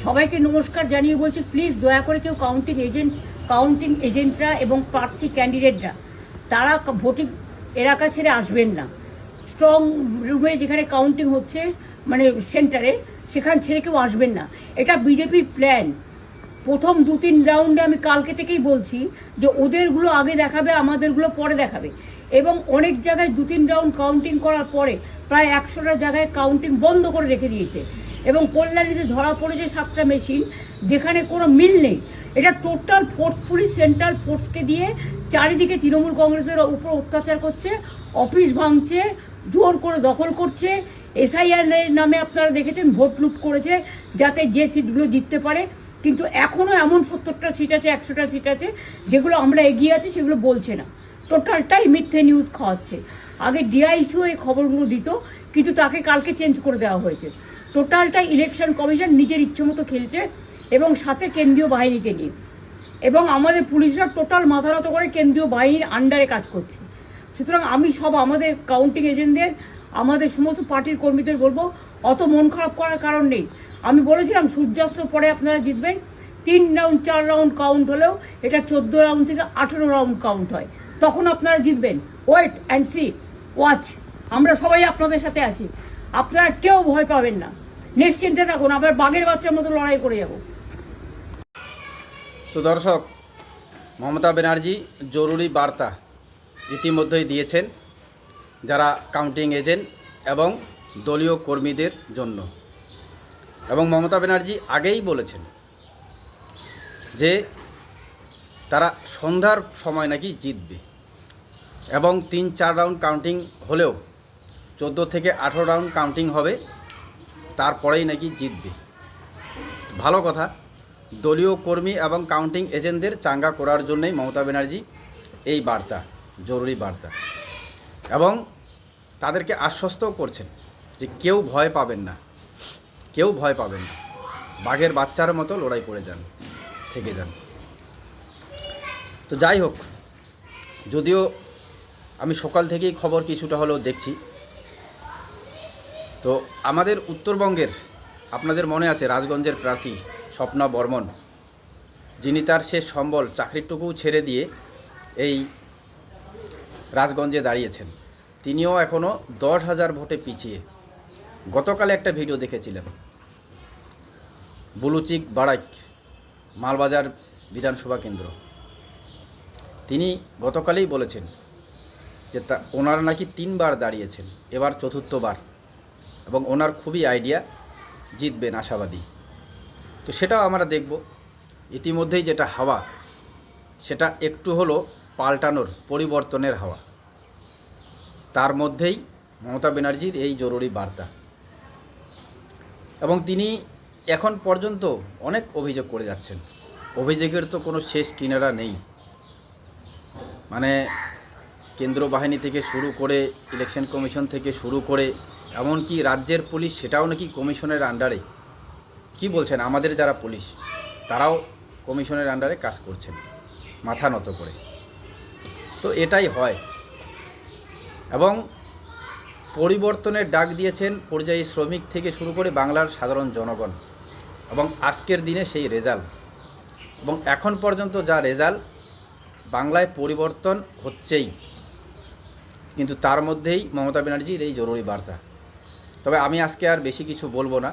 সবাইকে নমস্কার জানিয়ে বলছি, প্লিজ দয়া করে কেউ কাউন্টিং এজেন্টরা এবং প্রার্থী ক্যান্ডিডেটরা তারা ভোটিং এলাকা ছেড়ে আসবেন না। স্ট্রং রুমে যেখানে কাউন্টিং হচ্ছে, মানে সেন্টারে, সেখান ছেড়ে কেউ আসবেন না। এটা বিজেপির প্ল্যান। প্রথম 2-3 রাউন্ডে আমি কালকে থেকেই বলছি যে ওদেরগুলো আগে দেখাবে, আমাদেরগুলো পরে দেখাবে। এবং অনেক জায়গায় 2-3 রাউন্ড কাউন্টিং করার পরে প্রায় 100টা জায়গায় কাউন্টিং বন্ধ করে রেখে দিয়েছে। এবং কল্যাণীতে ধরা পড়েছে 7টা মেশিন, যেখানে কোনো মিল নেই। এটা টোটাল ফোর্সফুলি সেন্ট্রাল ফোর্সকে দিয়ে চারিদিকে তৃণমূল কংগ্রেসের উপর অত্যাচার করছে, অফিস ভাঙছে, জোর করে দখল করছে। এসআইআর নামে আপনারা দেখেছেন ভোট লুট করেছে যাতে যে সিটগুলো জিততে পারে। কিন্তু এখনও এমন 70টা সিট আছে, 100টা সিট আছে যেগুলো আমরা এগিয়ে আছি, সেগুলো বলছে না। টোটালটাই মিথ্যে নিউজ খাওয়াচ্ছে। আগে ডিআইসিও এই খবরগুলো দিত, কিন্তু তাকে কালকে চেঞ্জ করে দেওয়া হয়েছে। টোটালটাই ইলেকশন কমিশন নিজের ইচ্ছেমতো খেলছে, এবং সাথে কেন্দ্রীয় বাহিনীকে নিয়ে। এবং আমাদের পুলিশরা টোটাল মাথা নত করে কেন্দ্রীয় বাহিনীর আন্ডারে কাজ করছে। সুতরাং আমি আমাদের কাউন্টিং এজেন্টদের, আমাদের সমস্ত পার্টির কর্মীদের বলবো, অত মন খারাপ করার কারণ নেই। আমি বলেছিলাম সূর্যাস্ত পরে আপনারা জিতবেন। 3 রাউন্ড 4 রাউন্ড কাউন্ট হলেও এটা 14 রাউন্ড থেকে 18 রাউন্ড কাউন্ট হয়, তখন আপনারা জিতবেন। Wait and see, watch. আমরা সবাই আপনাদের সাথে আছি, আপনারা কেউ ভয় পাবেন না, নিশ্চিন্তে থাকুন। আবার বাঘের বাচ্চার মতো লড়াই করে যাব। তো দর্শক, মমতা ব্যানার্জি জরুরি বার্তা ইতিমধ্যেই দিয়েছেন যারা কাউন্টিং এজেন্ট এবং দলীয় কর্মীদের জন্য। এবং মমতা ব্যানার্জি আগেই বলেছেন যে তারা সন্ধ্যার সময় নাকি জিতবে, এবং 3-4 রাউন্ড কাউন্টিং হলেও 14 থেকে 18 রাউন্ড কাউন্টিং হবে, তারপরেই নাকি জিতবে। ভালো কথা। দলীয় কর্মী এবং কাউন্টিং এজেন্টদের চাঙ্গা করার জন্যই মমতা ব্যানার্জি এই বার্তা, জরুরি বার্তা। এবং তাদেরকে আশ্বস্তও করছেন যে কেউ ভয় পাবেন না, কেউ ভয় পাবেন না, বাঘের বাচ্চার মতো লড়াই করে যান, থেকে যান। তো যাই হোক, যদিও আমি সকাল থেকেই খবর কিছুটা হলেও দেখছি, তো আমাদের উত্তরবঙ্গের, আপনাদের মনে আছে রাজগঞ্জের প্রার্থী স্বপ্না বর্মন, যিনি তার শেষ সম্বল চাকরিটুকু ছেড়ে দিয়ে এই রাজগঞ্জে দাঁড়িয়েছেন, তিনিও এখনও 10,000 ভোটে পিছিয়ে। গতকাল একটা ভিডিও দেখেছিলেন, বুলুচিক বাড়াইক মালবাজার বিধানসভা কেন্দ্র। তিনি গতকালই বলেছেন যে ওনারা নাকি 3 বার দাঁড়িয়েছেন, এবার 4র্থবার, এবং ওনার খুবই আইডিয়া, জিতবেন, আশাবাদী। তো সেটাও আমরা দেখব। ইতিমধ্যেই যেটা হাওয়া, সেটা একটু হলো পাল্টানোর, পরিবর্তনের হাওয়া। তার মধ্যেই মমতা ব্যানার্জির এই জরুরি বার্তা। এবং তিনি এখন পর্যন্ত অনেক অভিযোগ করে যাচ্ছেন। অভিযোগের তো কোনো শেষ কিনারা নেই। মানে কেন্দ্র বাহিনী থেকে শুরু করে, ইলেকশন কমিশন থেকে শুরু করে, এমনকি রাজ্যের পুলিশ, সেটাও নাকি কমিশনের আন্ডারে। কি বলছেন, আমাদের যারা পুলিশ তারাও কমিশনের আন্ডারে কাজ করছেন মাথা নত করে। তো এটাই হয়। এবং পরিবর্তনের ডাক দিয়েছেন পরিযায়ী শ্রমিক থেকে শুরু করে বাংলার সাধারণ জনগণ। এবং আজকের দিনে সেই রেজাল্ট, এবং এখন পর্যন্ত যা রেজাল্ট, বাংলায় পরিবর্তন হচ্ছেই। কিন্তু তার মধ্যেই মমতা ব্যানার্জির এই জরুরি বার্তা। তবে আমি আজকে আর বেশি কিছু বলবো না,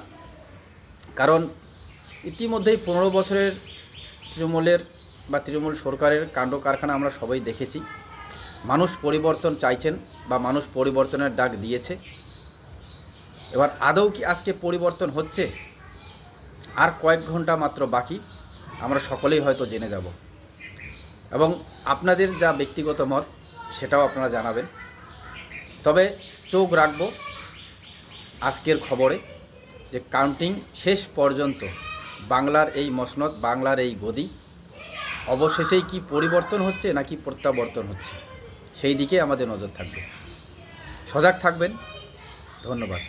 কারণ ইতিমধ্যেই 15 বছরের তৃণমূলের বা তৃণমূল সরকারের কাণ্ড কারখানা আমরা সবাই দেখেছি। মানুষ পরিবর্তন চাইছেন, বা মানুষ পরিবর্তনের ডাক দিয়েছে। এবার আদৌ কি আজকে পরিবর্তন হচ্ছে? আর কয়েক ঘন্টা মাত্র বাকি, আমরা সকলেই হয়তো জেনে যাব। এবং আপনাদের যা ব্যক্তিগত মত, সেটাও আপনারা জানাবেন। তবে চোখ রাখব আজকের খবরে, যে কাউন্টিং শেষ পর্যন্ত বাংলার এই মসনদ, বাংলার এই গদি, অবশেষেই কি পরিবর্তন হচ্ছে নাকি প্রত্যাবর্তন হচ্ছে, সেই দিকে আমাদের নজর থাকবে। সজাগ থাকবেন। ধন্যবাদ।